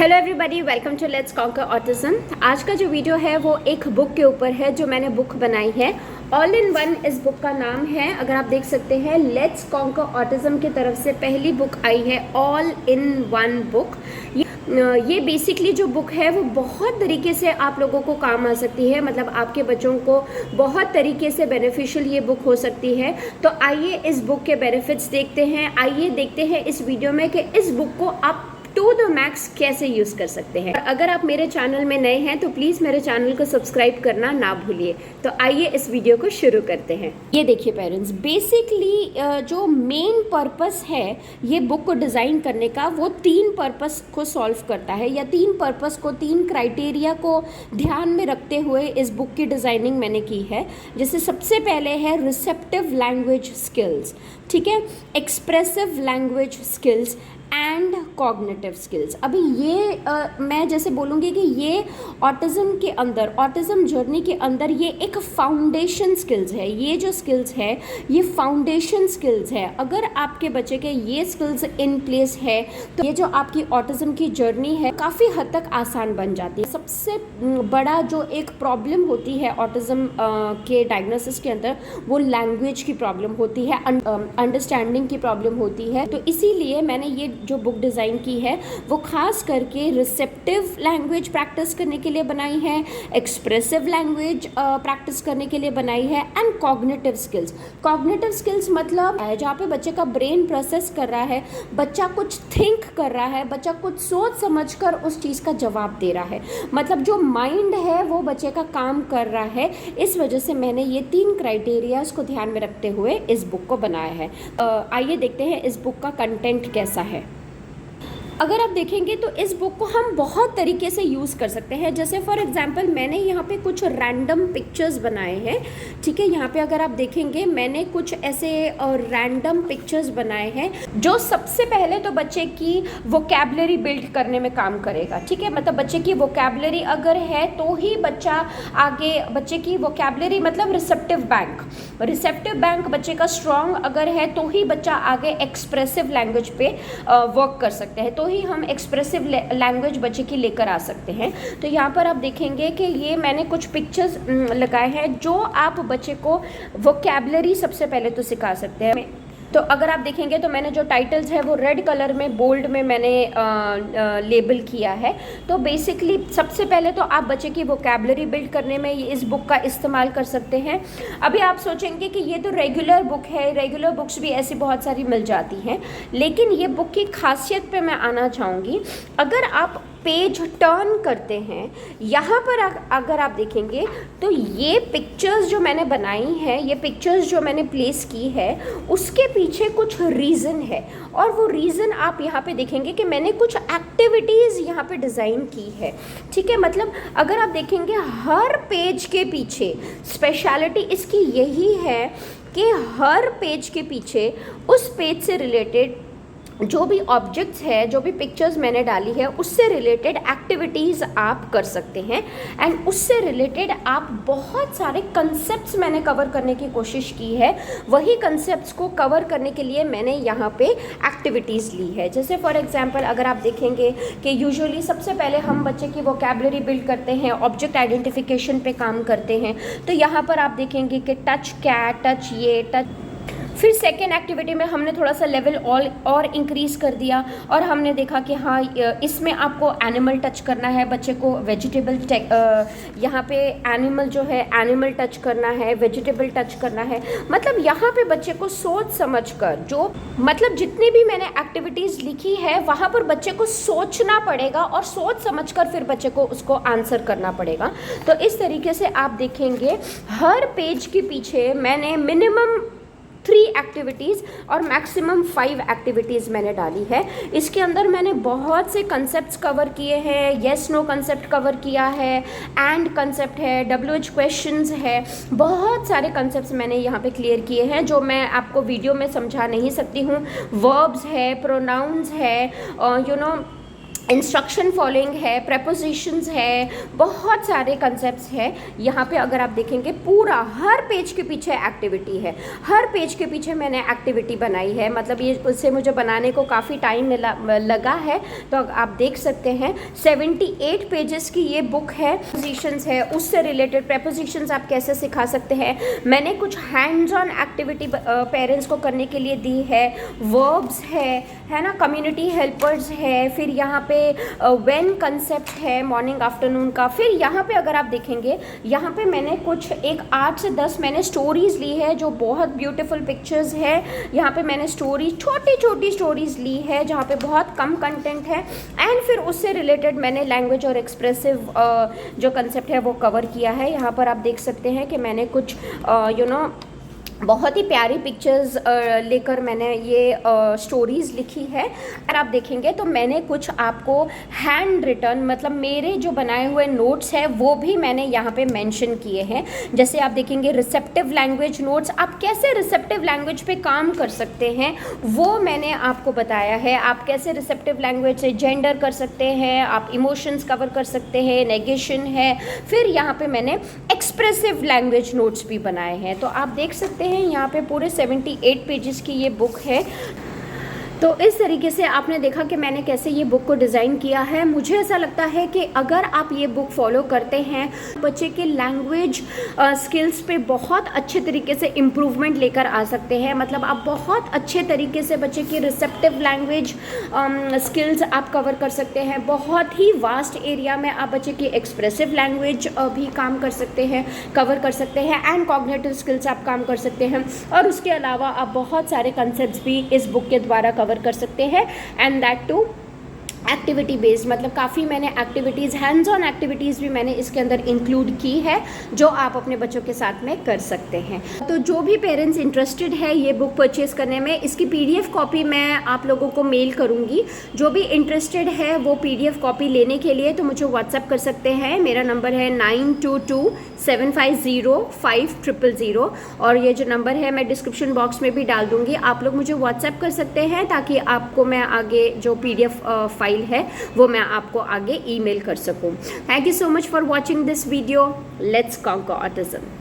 Hello everybody, welcome to let's conquer autism. आज का जो वीडियो है वो एक बुक के ऊपर है जो मैंने बुक बनाई है। ऑल इन वन इस बुक का नाम है। अगर आप देख सकते हैं, लेट्स कॉन्कर ऑटिज्म की तरफ से पहली बुक आई है, ऑल इन वन बुक। ये बेसिकली जो बुक है वो बहुत तरीके से आप लोगों को काम आ सकती है, मतलब आपके बच्चों को बहुत तरीके से बेनिफिशियल ये बुक हो सकती है। तो आइए इस बुक के बेनिफिट्स देखते हैं। आइए देखते हैं इस वीडियो में कि इस बुक को आप टू द मैक्स कैसे यूज़ कर सकते हैं। अगर आप मेरे चैनल में नए हैं तो प्लीज़ मेरे चैनल को सब्सक्राइब करना ना भूलिए। तो आइए इस वीडियो को शुरू करते हैं। ये देखिए पेरेंट्स, बेसिकली जो मेन पर्पस है ये बुक को डिज़ाइन करने का, वो 3 पर्पस को सॉल्व करता है, या 3 पर्पस को, 3 क्राइटेरिया को ध्यान में रखते हुए इस बुक की डिज़ाइनिंग मैंने की है। जैसे सबसे पहले है रिसेप्टिव लैंग्वेज स्किल्स, ठीक है, expressive language skills and cognitive skills. अभी ये मैं जैसे बोलूँगी कि ये ऑटिज़म के अंदर, ऑटिज़म जर्नी के अंदर ये एक फाउंडेशन स्किल्स है। ये जो स्किल्स है ये फाउंडेशन स्किल्स है। अगर आपके बच्चे के ये स्किल्स इन प्लेस है तो ये जो आपकी ऑटिज़म की जर्नी है काफ़ी हद तक आसान बन जाती है। सबसे बड़ा जो एक प्रॉब्लम होती है ऑटिज़म के डायग्नोसिस के अंदर, वो लैंग्वेज की प्रॉब्लम होती है, अंडरस्टैंडिंग की प्रॉब्लम होती है। तो इसीलिए मैंने ये जो बुक डिज़ाइन की है वो खास करके रिसेप्टिव लैंग्वेज प्रैक्टिस करने के लिए बनाई है, एक्सप्रेसिव लैंग्वेज प्रैक्टिस करने के लिए बनाई है, and cognitive skills. Cognitive skills मतलब है जहाँ पे बच्चे का ब्रेन प्रोसेस कर रहा है, बच्चा कुछ थिंक कर रहा है, बच्चा कुछ सोच समझ कर उस चीज़ का जवाब दे रहा है, मतलब जो माइंड है वो बच्चे का काम कर रहा है। इस वजह से मैंने ये 3 क्राइटेरियाज को ध्यान में रखते हुए इस बुक को बनाया है। आइए देखते हैं इस बुक का कंटेंट कैसा है। अगर आप देखेंगे तो इस बुक को हम बहुत तरीके से यूज़ कर सकते हैं। जैसे फॉर एग्जांपल मैंने यहाँ पे कुछ रैंडम पिक्चर्स बनाए हैं, ठीक है। यहाँ पे अगर आप देखेंगे मैंने कुछ ऐसे रैंडम पिक्चर्स बनाए हैं जो सबसे पहले तो बच्चे की वोकैबुलरी बिल्ड करने में काम करेगा, ठीक है। मतलब बच्चे की वोकैबुलरी अगर है तो ही बच्चा आगे, बच्चे की वोकैबुलरी मतलब रिसेप्टिव बैंक बच्चे का स्ट्रॉन्ग अगर है तो ही बच्चा आगे एक्सप्रेसिव लैंग्वेज पे वर्क कर सकते हैं, तो ही हम एक्सप्रेसिव लैंग्वेज बच्चे की लेकर आ सकते हैं। तो यहाँ पर आप देखेंगे कि ये मैंने कुछ पिक्चर्स लगाए हैं जो आप बच्चे को वोकैबुलरी सबसे पहले तो सिखा सकते हैं। तो अगर आप देखेंगे तो मैंने जो टाइटल्स है वो रेड कलर में बोल्ड में मैंने लेबल किया है। तो बेसिकली सबसे पहले तो आप बच्चे की वोकैबुलरी बिल्ड करने में इस बुक का इस्तेमाल कर सकते हैं। अभी आप सोचेंगे कि ये तो रेगुलर बुक है, रेगुलर बुक्स भी ऐसी बहुत सारी मिल जाती हैं, लेकिन ये बुक की खासियत पे मैं आना चाहूँगी। अगर आप पेज टर्न करते हैं, यहाँ पर अगर आप देखेंगे तो ये पिक्चर्स जो मैंने बनाई हैं, ये पिक्चर्स जो मैंने प्लेस की है, उसके पीछे कुछ रीज़न है। और वो रीज़न आप यहाँ पे देखेंगे कि मैंने कुछ एक्टिविटीज़ यहाँ पे डिज़ाइन की है, ठीक है। मतलब अगर आप देखेंगे हर पेज के पीछे स्पेशलिटी इसकी यही है कि हर पेज के पीछे उस पेज से रिलेटेड जो भी ऑब्जेक्ट्स है, जो भी पिक्चर्स मैंने डाली है, उससे रिलेटेड एक्टिविटीज़ आप कर सकते हैं। एंड उससे रिलेटेड आप बहुत सारे कंसेप्ट्स मैंने कवर करने की कोशिश की है। वही कंसेप्ट्स को कवर करने के लिए मैंने यहाँ पे एक्टिविटीज़ ली है। जैसे फॉर एग्जांपल अगर आप देखेंगे कि यूजुअली सबसे पहले हम बच्चे की वोकैबुलरी बिल्ड करते हैं, ऑब्जेक्ट आइडेंटिफिकेशन पे काम करते हैं। तो यहाँ पर आप देखेंगे कि टच कैट, टच ये, टच। फिर सेकेंड एक्टिविटी में हमने थोड़ा सा लेवल और इंक्रीज़ कर दिया और हमने देखा कि हाँ, इसमें आपको एनिमल टच करना है, बच्चे को वेजिटेबल यहाँ पे एनिमल जो है एनिमल टच करना है, वेजिटेबल टच करना है। मतलब यहाँ पे बच्चे को सोच समझ कर, जो मतलब जितनी भी मैंने एक्टिविटीज़ लिखी है वहाँ पर बच्चे को सोचना पड़ेगा और सोच समझ कर फिर बच्चे को उसको आंसर करना पड़ेगा। तो इस तरीके से आप देखेंगे हर पेज के पीछे मैंने मिनिमम 3 एक्टिविटीज़ और मैक्सिमम 5 एक्टिविटीज़ मैंने डाली है। इसके अंदर मैंने बहुत से कंसेप्ट्स कवर किए हैं। येस नो कंसेप्ट कवर किया है, एंड कंसेप्ट है, WH क्वेश्चंस है, बहुत सारे कंसेप्ट्स मैंने यहाँ पे क्लियर किए हैं जो मैं आपको वीडियो में समझा नहीं सकती हूँ। वर्ब्स है, प्रोनाउंस है, इंस्ट्रक्शन फॉलोइंग है, प्रेपोजिशंस है, बहुत सारे कंसेप्ट्स है यहाँ पे। अगर आप देखेंगे पूरा हर पेज के पीछे एक्टिविटी है, हर पेज के पीछे मैंने एक्टिविटी बनाई है, मतलब ये उससे मुझे बनाने को काफ़ी टाइम लगा है। तो आप देख सकते हैं 78 पेजेस की ये बुक है। प्रेपोजिशंस है, उससे रिलेटेड प्रेपोजिशंस आप कैसे सिखा सकते हैं, मैंने कुछ हैंड्स ऑन एक्टिविटी पेरेंट्स को करने के लिए दी है, वर्ब्स है ना, कम्युनिटी हेल्पर्स है, फिर यहाँ पे व्हेन कंसेप्ट है मॉर्निंग आफ्टरनून का। फिर यहाँ पे अगर आप देखेंगे यहाँ पे मैंने कुछ एक 8 से 10 मैंने स्टोरीज ली है जो बहुत ब्यूटीफुल पिक्चर्स है। यहाँ पे मैंने छोटी छोटी स्टोरीज ली है जहाँ पे बहुत कम कंटेंट है, एंड फिर उससे रिलेटेड मैंने लैंग्वेज और एक्सप्रेसिव जो कंसेप्ट है वो कवर किया है। यहाँ पर आप देख सकते हैं कि मैंने कुछ बहुत ही प्यारी पिक्चर्स लेकर मैंने ये स्टोरीज़ लिखी है। और आप देखेंगे तो मैंने कुछ आपको हैंड रिटन मतलब मेरे जो बनाए हुए नोट्स हैं वो भी मैंने यहाँ पे मेंशन किए हैं। जैसे आप देखेंगे रिसेप्टिव लैंग्वेज नोट्स, आप कैसे रिसेप्टिव लैंग्वेज पे काम कर सकते हैं वो मैंने आपको बताया है। आप कैसे रिसेप्टिव लैंग्वेज से जेंडर कर सकते हैं, आप इमोशंस कवर कर सकते हैं, नेगेशन है। फिर यहाँ पे मैंने एक्सप्रेसिव लैंग्वेज नोट्स भी बनाए हैं। तो आप देख सकते हैं यहाँ पे पूरे 78 पेजेस की ये बुक है। तो इस तरीके से आपने देखा कि मैंने कैसे ये बुक को डिज़ाइन किया है। मुझे ऐसा लगता है कि अगर आप ये बुक फॉलो करते हैं बच्चे के लैंग्वेज स्किल्स पे बहुत अच्छे तरीके से इम्प्रूवमेंट लेकर आ सकते हैं। मतलब आप बहुत अच्छे तरीके से बच्चे की रिसेप्टिव लैंग्वेज स्किल्स आप कवर कर सकते हैं। बहुत ही वास्ट एरिया में आप बच्चे की एक्सप्रेसिव लैंग्वेज भी काम कर सकते हैं, कवर कर सकते हैं, एंड कॉग्निटिव स्किल्स आप काम कर सकते हैं। और उसके अलावा आप बहुत सारे कंसेप्ट्स भी इस बुक के द्वारा कवर कर सकते हैं, and that too activity based. मतलब काफ़ी मैंने एक्टिविटीज़, हैंड्स ऑन एक्टिविटीज़ भी मैंने इसके अंदर इंक्लूड की है जो आप अपने बच्चों के साथ में कर सकते हैं। तो जो भी पेरेंट्स इंटरेस्टेड है ये बुक परचेज़ करने में, इसकी PDF कॉपी मैं आप लोगों को मेल करूँगी। जो भी इंटरेस्टेड है वो PDF कॉपी लेने के लिए तो मुझे व्हाट्सएप कर सकते हैं। मेरा नंबर है 9227505000, और ये जो नंबर है मैं डिस्क्रिप्शन बॉक्स में भी डाल दूँगी। आप लोग मुझे व्हाट्सएप कर सकते हैं ताकि आपको मैं आगे जो PDF फाइल है वो मैं आपको आगे ईमेल कर सकूं। Thank you so much for watching this video. Let's conquer autism.